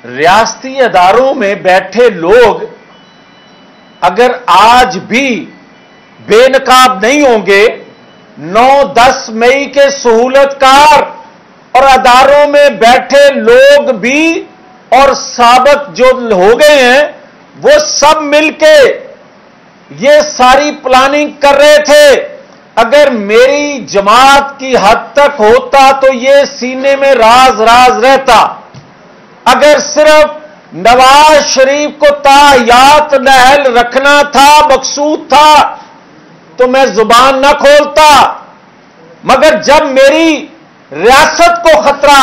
ریاستی اداروں میں بیٹھے لوگ اگر آج بھی بے نقاب نہیں ہوں گے، 9-10 مئی کے سہولت کار اور اداروں میں بیٹھے لوگ بھی اور سابق جو ہو گئے ہیں وہ سب مل کے یہ ساری پلاننگ کر رہے تھے۔ اگر میری جماعت کی حد تک ہوتا تو یہ سینے میں راز راز رہتا۔ اگر صرف نواز شریف کو تاحیات نہل رکھنا تھا، مقصود تھا، تو میں زبان نہ کھولتا، مگر جب میری ریاست کو خطرہ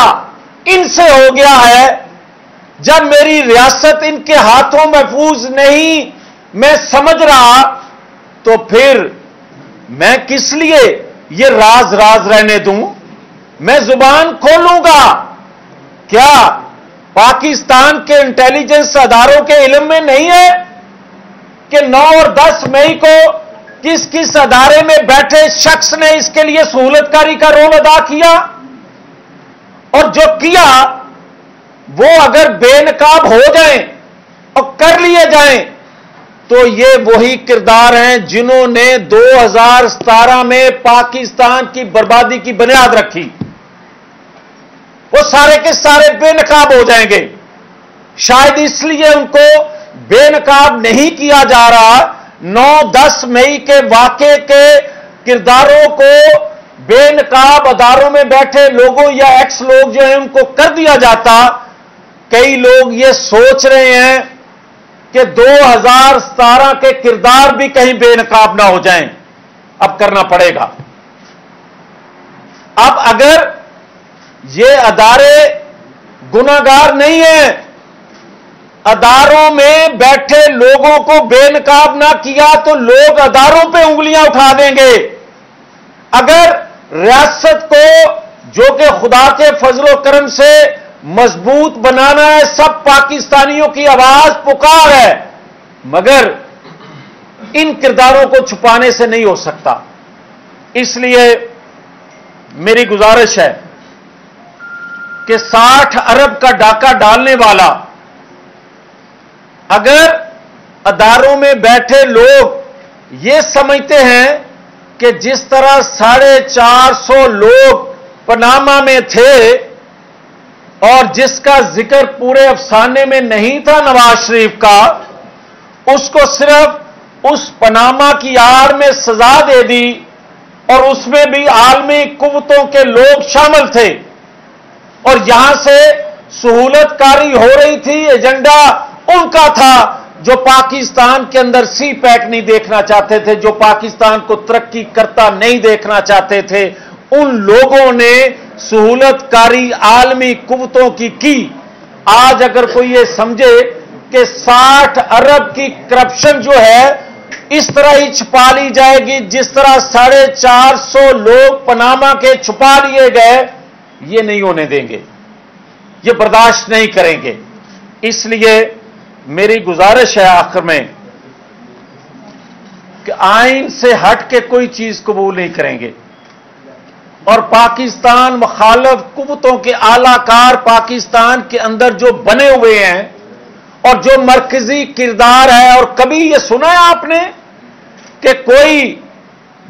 ان سے ہو گیا ہے، جب میری ریاست ان کے ہاتھوں محفوظ نہیں میں سمجھ رہا، تو پھر میں کس لیے یہ راز راز رہنے دوں؟ میں زبان کھولوں گا۔ کیا پاکستان کے انٹیلیجنس اداروں کے علم میں نہیں ہے کہ 9 اور 10 مئی کو کس کس ادارے میں بیٹھے شخص نے اس کے لیے سہولت کاری کا رول ادا کیا؟ اور جو کیا وہ اگر بے نقاب ہو جائیں اور کر لیے جائیں تو یہ وہی کردار ہیں جنہوں نے 2017 میں پاکستان کی بربادی کی بنیاد رکھی۔ وہ سارے کے سارے بے نقاب ہو جائیں گے۔ شاید اس لیے ان کو بے نقاب نہیں کیا جا رہا۔ 9-10 مئی کے واقعے کے کرداروں کو بے نقاب اداروں میں بیٹھے لوگوں یا ایکس لوگ جو ہیں ان کو کر دیا جاتا۔ کئی لوگ یہ سوچ رہے ہیں کہ 2017 کے کردار بھی کہیں بے نقاب نہ ہو جائیں۔ اب کرنا پڑے گا۔ اب اگر یہ ادارے گناہگار نہیں ہیں، اداروں میں بیٹھے لوگوں کو بے نقاب نہ کیا تو لوگ اداروں پہ انگلیاں اٹھا دیں گے۔ اگر ریاست کو جو کہ خدا کے فضل و کرم سے مضبوط بنانا ہے، سب پاکستانیوں کی آواز پکار ہے، مگر ان کرداروں کو چھپانے سے نہیں ہو سکتا۔ اس لیے میری گزارش ہے کہ 60 ارب کا ڈاکہ ڈالنے والا اگر اداروں میں بیٹھے لوگ یہ سمجھتے ہیں کہ جس طرح 450 لوگ پاناما میں تھے اور جس کا ذکر پورے افسانے میں نہیں تھا نواز شریف کا، اس کو صرف اس پاناما کی آڑ میں سزا دے دی اور اس میں بھی عالمی قوتوں کے لوگ شامل تھے اور یہاں سے سہولت کاری ہو رہی تھی، ایجنڈا ان کا تھا جو پاکستان کے اندر سی پیک نہیں دیکھنا چاہتے تھے، جو پاکستان کو ترقی کرتا نہیں دیکھنا چاہتے تھے، ان لوگوں نے سہولت کاری عالمی قوتوں کی۔ آج اگر کوئی یہ سمجھے کہ 60 ارب کی کرپشن جو ہے اس طرح ہی چھپا لی جائے گی جس طرح 450 لوگ پاناما کے چھپا لیے گئے، یہ نہیں ہونے دیں گے، یہ برداشت نہیں کریں گے۔ اس لیے میری گزارش ہے آخر میں کہ آئین سے ہٹ کے کوئی چیز قبول نہیں کریں گے، اور پاکستان مخالف قوتوں کے اعلی کار پاکستان کے اندر جو بنے ہوئے ہیں اور جو مرکزی کردار ہے، اور کبھی یہ سنا ہے آپ نے کہ کوئی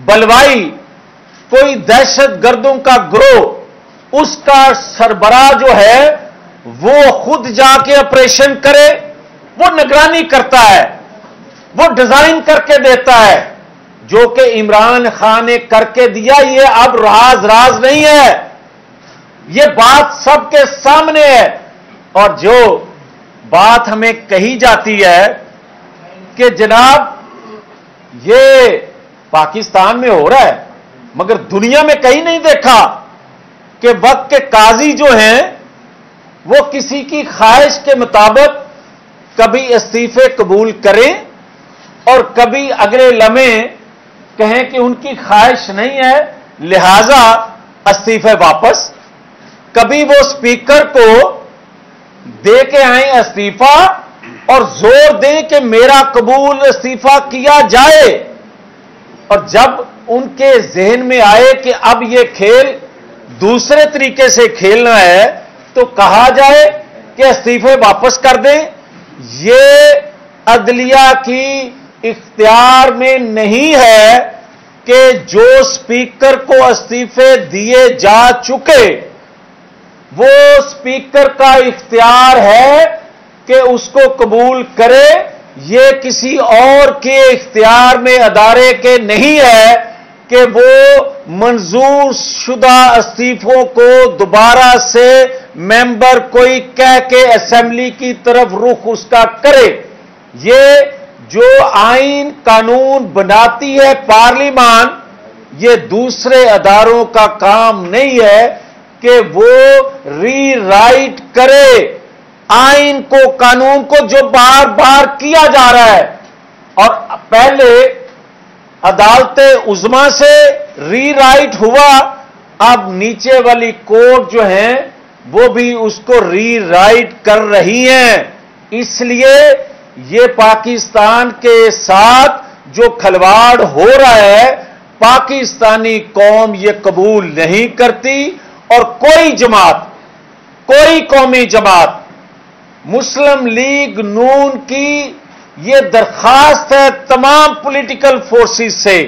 بلوائی، کوئی دہشت گردوں کا گروہ، اس کا سربراہ جو ہے وہ خود جا کے آپریشن کرے؟ وہ نگرانی کرتا ہے، وہ ڈیزائن کر کے دیتا ہے، جو کہ عمران خان نے کر کے دیا۔ یہ اب راز راز نہیں ہے، یہ بات سب کے سامنے ہے۔ اور جو بات ہمیں کہی جاتی ہے کہ جناب یہ پاکستان میں ہو رہا ہے، مگر دنیا میں کہیں نہیں دیکھا کہ وقت کے قاضی جو ہیں وہ کسی کی خواہش کے مطابق کبھی استعفے قبول کریں اور کبھی اگلے لمحے کہیں کہ ان کی خواہش نہیں ہے لہذا استعفے واپس۔ کبھی وہ اسپیکر کو دے کے آئیں استعفا اور زور دیں کہ میرا قبول استعفا کیا جائے، اور جب ان کے ذہن میں آئے کہ اب یہ کھیل دوسرے طریقے سے کھیلنا ہے تو کہا جائے कि इस्तीफे वापस कर दें। ये अदलिया की इख्तियार में नहीं है कि जो स्पीकर को इस्तीफे दिए जा चुके, वो स्पीकर का इख्तियार है कि उसको कबूल करे। ये किसी और के इख्तियार में अदारे के नहीं है कि वो मंजूर शुदा इस्तीफों को दोबारा से मेंबर कोई कह के असेंबली की तरफ रुख उसका करे। ये जो आइन कानून बनाती है पार्लियामान, ये दूसरे अदारों का काम नहीं है कि वो रीराइट करे आइन को, कानून को, जो बार बार किया जा रहा है। और पहले अदालते उज़्मा से रीराइट हुआ, अब नीचे वाली कोर्ट जो है वो भी उसको रीराइट कर रही हैं। इसलिए ये पाकिस्तान के साथ जो खिलवाड़ हो रहा है, पाकिस्तानी कौम ये कबूल नहीं करती। और कोई जमात, कोई कौमी जमात, मुस्लिम लीग नून की ये दरखास्त है तमाम पॉलिटिकल फोर्सेस से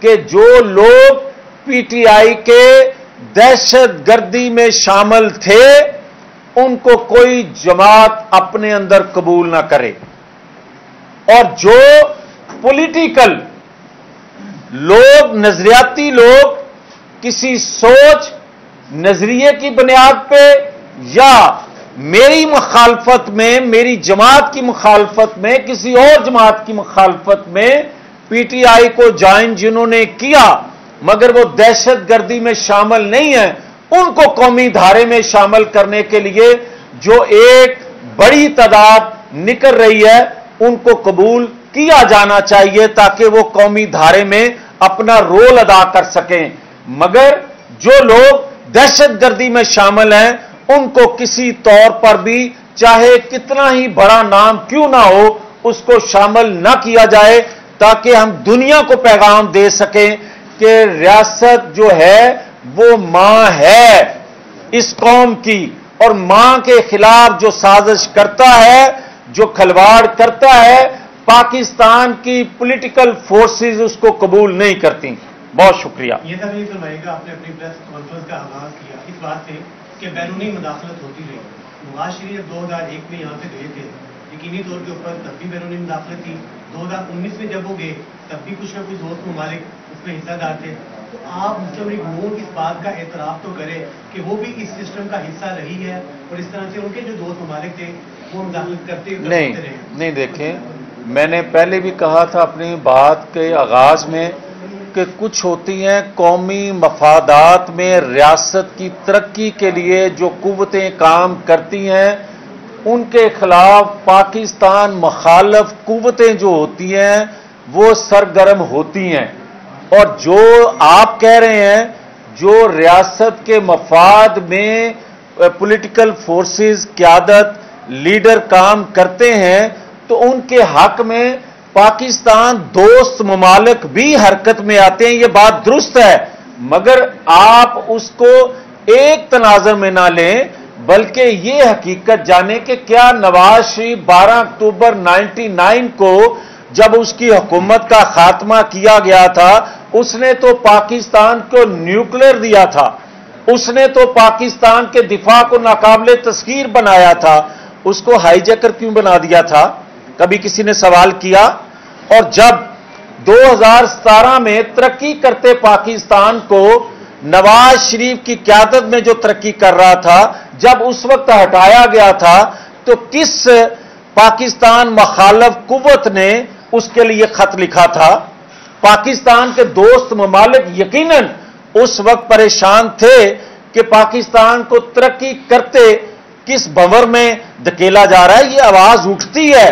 कि जो लोग पीटीआई के दहशतगर्दी में शामिल थे, उनको कोई जमात अपने अंदर कबूल ना करे। और जो पॉलिटिकल लोग, नजरियाती लोग, किसी सोच नजरिए की बुनियाद पे या मेरी मुखालफत में, मेरी जमात की मुखालफत में, किसी और जमात की मुखालफत में पीटीआई को ज्वाइन जिन्होंने किया मगर वो दहशतगर्दी में शामिल नहीं है, उनको कौमी धारे में शामिल करने के लिए जो एक बड़ी तादाद निकल रही है, उनको कबूल किया जाना चाहिए ताकि वो कौमी धारे में अपना रोल अदा कर सकें। मगर जो लोग दहशतगर्दी में शामिल हैं, उनको किसी तौर पर भी, चाहे कितना ही बड़ा नाम क्यों ना हो, उसको शामिल ना किया जाए, ताकि हम दुनिया को पैगाम दे सकें कि रियासत जो है वो मां है इस कौम की, और मां के खिलाफ जो साजिश करता है, जो खिलवाड़ करता है, पाकिस्तान की पॉलिटिकल फोर्सेस उसको कबूल नहीं करती। बहुत शुक्रिया। ये तक नहीं फरमाएगा, आपने अपनी प्रेस कॉन्फ्रेंस का आगाज किया इस बात से कि बैरूनी मुदाखलत होती रही। नवाज शरीफ 2001 में यहाँ से गए थे, यकीनी तौर के ऊपर तब भी बैरूनी मुदाखलत थी। 2019 में जब वो गए तब भी कुछ ना कुछ दोस्त ममालिक उसमें हिस्सादार थे। तो आप मुस्लिम लीग नून इस बात का एतराफ तो करें कि वो भी इस सिस्टम का हिस्सा रही है, और इस तरह से उनके जो दोस्त ममालिक थे वो मुदाखलत करते रहे। नहीं, देखें, मैंने पहले भी कहा था अपनी बात के आगाज में कि कुछ होती हैं कौमी मफादात में रियासत की तरक्की के लिए जो कुव्वतें काम करती हैं, उनके खिलाफ पाकिस्तान मुखालफ कुव्वतें जो होती हैं वो सरगर्म होती हैं। और जो आप कह रहे हैं, जो रियासत के मफाद में पॉलिटिकल फोर्सेस, क़यादत, लीडर काम करते हैं, तो उनके हक में पाकिस्तान दोस्त ममालिक भी हरकत में आते हैं, ये बात दुरुस्त है। मगर आप उसको एक तनाज़ुर में ना लें, बल्कि ये हकीकत जाने कि क्या नवाज शरीफ 12 अक्टूबर 99 को जब उसकी हुकूमत का खात्मा किया गया था, उसने तो पाकिस्तान को न्यूक्लियर दिया था, उसने तो पाकिस्तान के दिफा को नाकाबिले तस्खीर बनाया था, उसको हाईजैकर क्यों बना दिया था? कभी किसी ने सवाल किया? और जब 2017 में तरक्की करते पाकिस्तान को नवाज शरीफ की क़यादत में जो तरक्की कर रहा था, जब उस वक्त हटाया गया था, तो किस पाकिस्तान मुखालिफ कुव्वत ने उसके लिए खत लिखा था? पाकिस्तान के दोस्त ममालिक यकीनन उस वक्त परेशान थे कि पाकिस्तान को तरक्की करते किस भंवर में धकेला जा रहा है। ये आवाज उठती है।